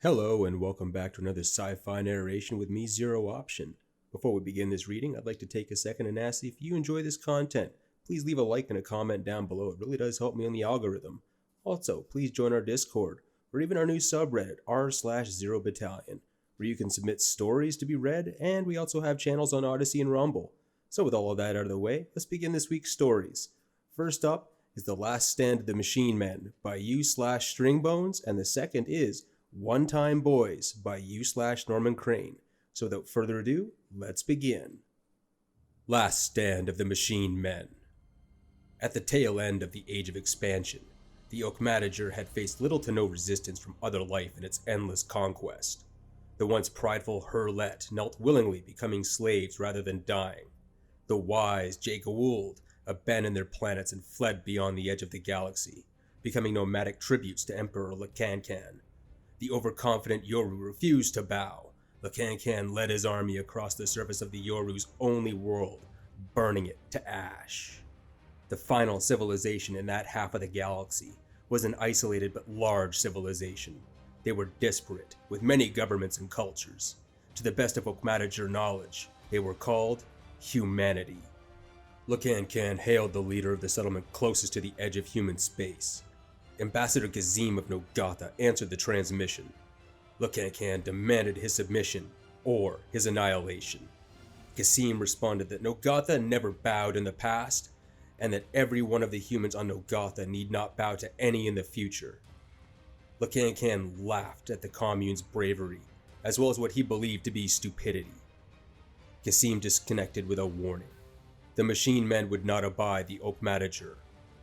Hello and welcome back to another sci-fi narration with me, Zero Option. Before we begin this reading, I'd like to take a second and ask if you enjoy this content. Please leave a like and a comment down below. It really does help me on the algorithm. Also, please join our Discord, or even our new subreddit, r/0battalion, where you can submit stories to be read, and we also have channels on Odyssey and Rumble. So with all of that out of the way, let's begin this week's stories. First up is The Last Stand of the Machine Men by u/stringbones, and the second is One Time Boys by u/normancrane. So without further ado, let's begin. Last Stand of the Machine Men. At the tail end of the Age of Expansion, the Oakmadager had faced little to no resistance from other life in its endless conquest. The once prideful Hurlet knelt willingly, becoming slaves rather than dying. The wise Jay-Gould abandoned their planets and fled beyond the edge of the galaxy, becoming nomadic tributes to Emperor Lacancan. The overconfident Yoru refused to bow. Lacancan led his army across the surface of the Yoru's only world, burning it to ash. The final civilization in that half of the galaxy was an isolated but large civilization. They were disparate, with many governments and cultures. To the best of Oakmadager knowledge, they were called humanity. Lacancan hailed the leader of the settlement closest to the edge of human space. Ambassador Gazim of Nogatha answered the transmission. Lacancan demanded his submission, or his annihilation. Gazim responded that Nogatha never bowed in the past, and that every one of the humans on Nogatha need not bow to any in the future. Lacancan laughed at the commune's bravery, as well as what he believed to be stupidity. Gazim disconnected with a warning. The machine men would not abide the Oakmadager.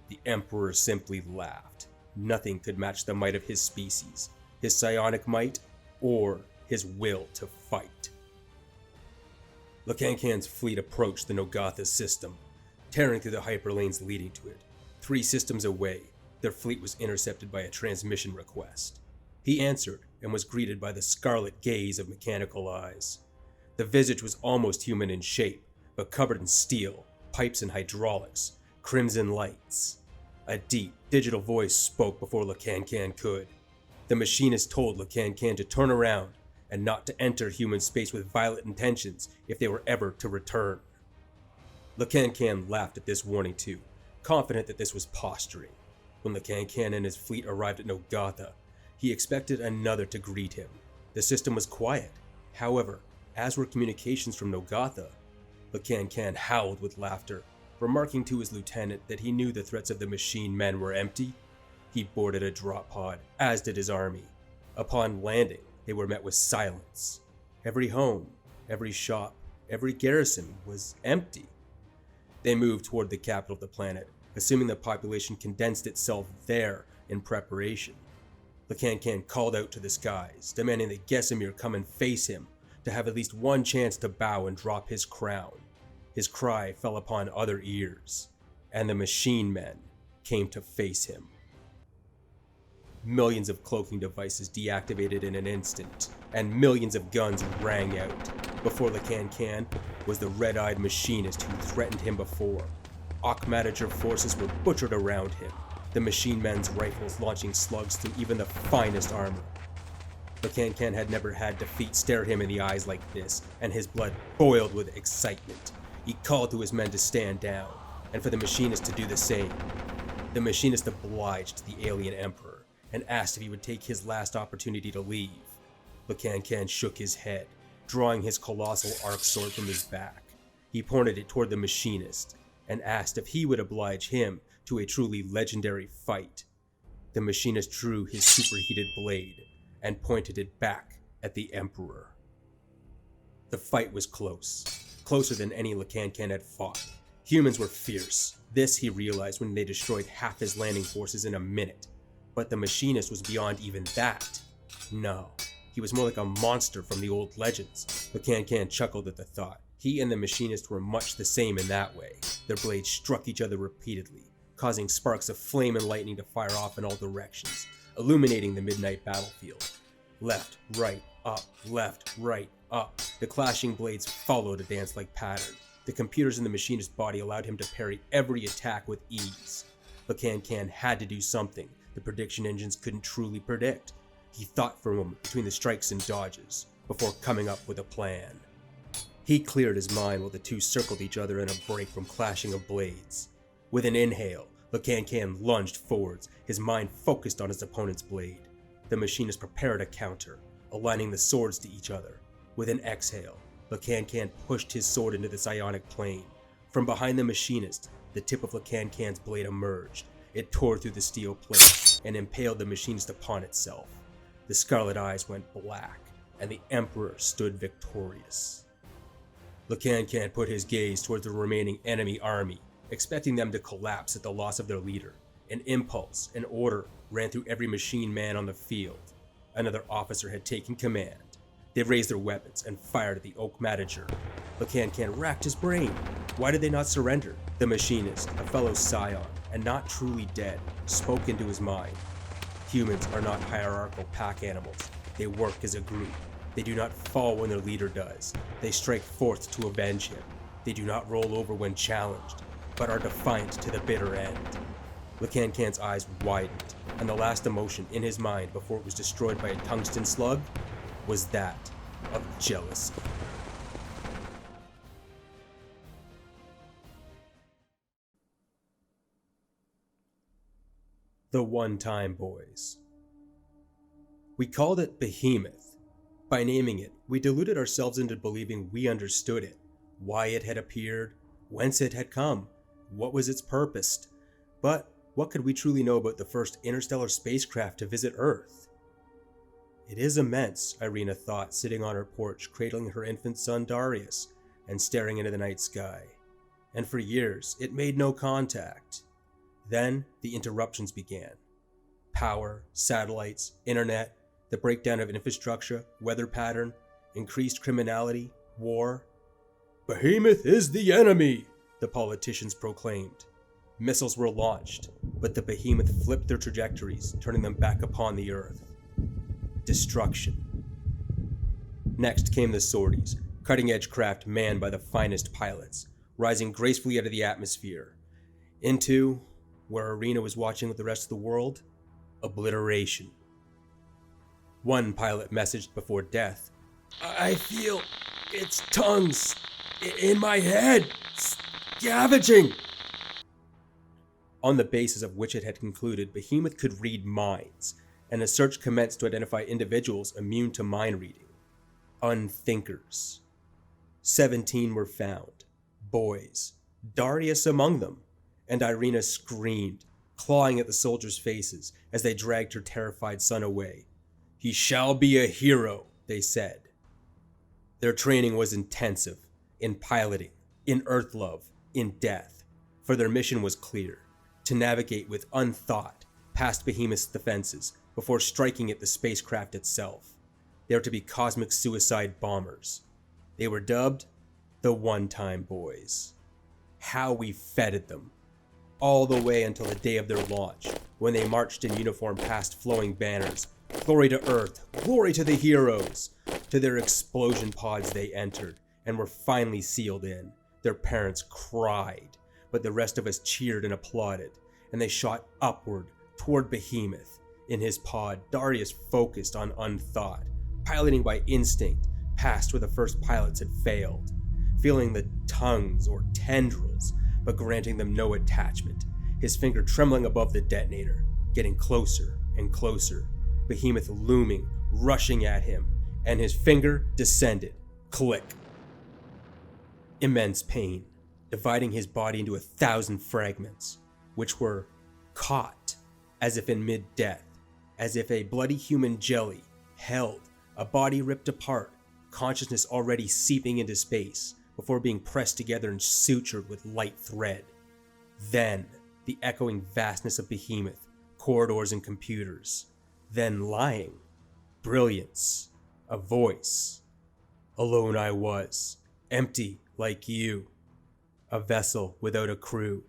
The Emperor simply laughed. Nothing could match the might of his species, his psionic might, or his will to fight. Lacancan's fleet approached the Nogatha system, tearing through the hyperlanes leading to it. 3 systems away, their fleet was intercepted by a transmission request. He answered and was greeted by the scarlet gaze of mechanical eyes. The visage was almost human in shape, but covered in steel, pipes and hydraulics, crimson lights. A deep, digital voice spoke before Lacancan could. The machinist told Lacancan to turn around and not to enter human space with violent intentions if they were ever to return. Lacancan laughed at this warning too, confident that this was posturing. When Lacancan and his fleet arrived at Nogatha, he expected another to greet him. The system was quiet. However, as were communications from Nogatha, Lacancan howled with laughter, remarking to his lieutenant that he knew the threats of the machine men were empty. He boarded a drop pod, as did his army. Upon landing, they were met with silence. Every home, every shop, every garrison was empty. They moved toward the capital of the planet, assuming the population condensed itself there in preparation. Lacancan called out to the skies, demanding that Gesimir come and face him, to have at least one chance to bow and drop his crown. His cry fell upon other ears, and the machine men came to face him. Millions of cloaking devices deactivated in an instant, and millions of guns rang out. Before Lacancan was the red-eyed machinist who threatened him before. Oakmadager forces were butchered around him, the machine men's rifles launching slugs through even the finest armor. Lacancan had never had defeat stare him in the eyes like this, and his blood boiled with excitement. He called to his men to stand down, and for the machinist to do the same. The machinist obliged the alien emperor, and asked if he would take his last opportunity to leave. Lacancan shook his head, drawing his colossal arc sword from his back. He pointed it toward the machinist, and asked if he would oblige him to a truly legendary fight. The machinist drew his superheated blade, and pointed it back at the emperor. The fight was close. Closer than any Lacancan had fought. Humans were fierce. This he realized when they destroyed half his landing forces in a minute. But the machinist was beyond even that. No, he was more like a monster from the old legends. Lacancan chuckled at the thought. He and the machinist were much the same in that way. Their blades struck each other repeatedly, causing sparks of flame and lightning to fire off in all directions, illuminating the midnight battlefield. Left, right, up, left, right, up. The clashing blades followed a dance-like pattern. The computers in the machinist's body allowed him to parry every attack with ease. Lacancan had to do something the prediction engines couldn't truly predict. He thought for a moment between the strikes and dodges, before coming up with a plan. He cleared his mind while the two circled each other in a break from clashing of blades. With an inhale, Can lunged forwards, his mind focused on his opponent's blade. The machinist prepared a counter, aligning the swords to each other. With an exhale, Can pushed his sword into the psionic plane. From behind the machinist, the tip of Can's blade emerged. It tore through the steel plate and impaled the machinist upon itself. The scarlet eyes went black, and the Emperor stood victorious. Can put his gaze towards the remaining enemy army, expecting them to collapse at the loss of their leader. An impulse, an order, ran through every machine man on the field. Another officer had taken command. They raised their weapons and fired at the oak manager. Can racked his brain. Why did they not surrender? The machinist, a fellow scion, and not truly dead, spoke into his mind. Humans are not hierarchical pack animals. They work as a group. They do not fall when their leader does. They strike forth to avenge him. They do not roll over when challenged, but are defiant to the bitter end. Can's eyes widened, and the last emotion in his mind before it was destroyed by a tungsten slug was that of jealousy. The One-Time Boys. We called it Behemoth. By naming it, we deluded ourselves into believing we understood it, why it had appeared, whence it had come, what was its purpose. But what could we truly know about the first interstellar spacecraft to visit Earth? It is immense, Irina thought, sitting on her porch, cradling her infant son Darius, and staring into the night sky. And for years, it made no contact. Then, the interruptions began. Power, satellites, internet, the breakdown of infrastructure, weather pattern, increased criminality, war. "Behemoth is the enemy," the politicians proclaimed. Missiles were launched, but the Behemoth flipped their trajectories, turning them back upon the Earth. Destruction. Next came the sorties, cutting-edge craft manned by the finest pilots, rising gracefully out of the atmosphere. Into, where Irina was watching with the rest of the world, obliteration. One pilot messaged before death, "I feel its tongues in my head, scavenging." On the basis of which it had concluded Behemoth could read minds, and a search commenced to identify individuals immune to mind reading. Unthinkers. 17 were found, boys, Darius among them, and Irina screamed, clawing at the soldiers' faces as they dragged her terrified son away. "He shall be a hero," they said. Their training was intensive, in piloting, in earth love, in death, for their mission was clear, to navigate with unthought past Behemoth's defenses before striking at the spacecraft itself. They were to be cosmic suicide bombers. They were dubbed the One-Time Boys. How we feted them. All the way until the day of their launch, when they marched in uniform past flowing banners. Glory to Earth, glory to the heroes! To their explosion pods they entered, and were finally sealed in. Their parents cried, but the rest of us cheered and applauded, and they shot upward toward Behemoth. In his pod, Darius focused on unthought, piloting by instinct, past where the first pilots had failed, feeling the tongues or tendrils, but granting them no attachment, his finger trembling above the detonator, getting closer and closer, Behemoth looming, rushing at him, and his finger descended. Click. Immense pain, dividing his body into 1,000 fragments, which were caught, as if in mid-death, as if a bloody human jelly held, a body ripped apart, consciousness already seeping into space, before being pressed together and sutured with light thread. Then, the echoing vastness of Behemoth, corridors and computers. Then lying. Brilliance. A voice. Alone I was, empty like you. A vessel without a crew.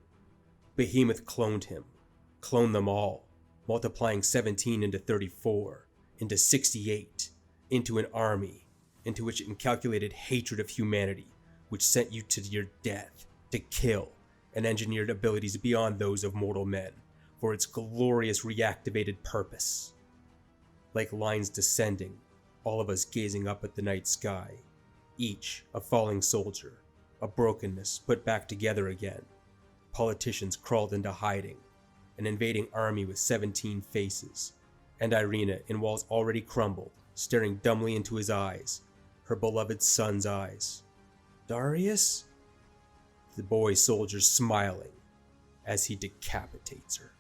Behemoth cloned him. Cloned them all, multiplying 17 into 34, into 68, into an army, into which it incalculated hatred of humanity, which sent you to your death, to kill, and engineered abilities beyond those of mortal men, for its glorious reactivated purpose. like lines descending, all of us gazing up at the night sky, each a falling soldier, a brokenness put back together again. Politicians crawled into hiding, an invading army with 17 faces, and Irina in walls already crumbled, staring dumbly into his eyes, her beloved son's eyes. Darius? The boy soldier smiling as he decapitates her.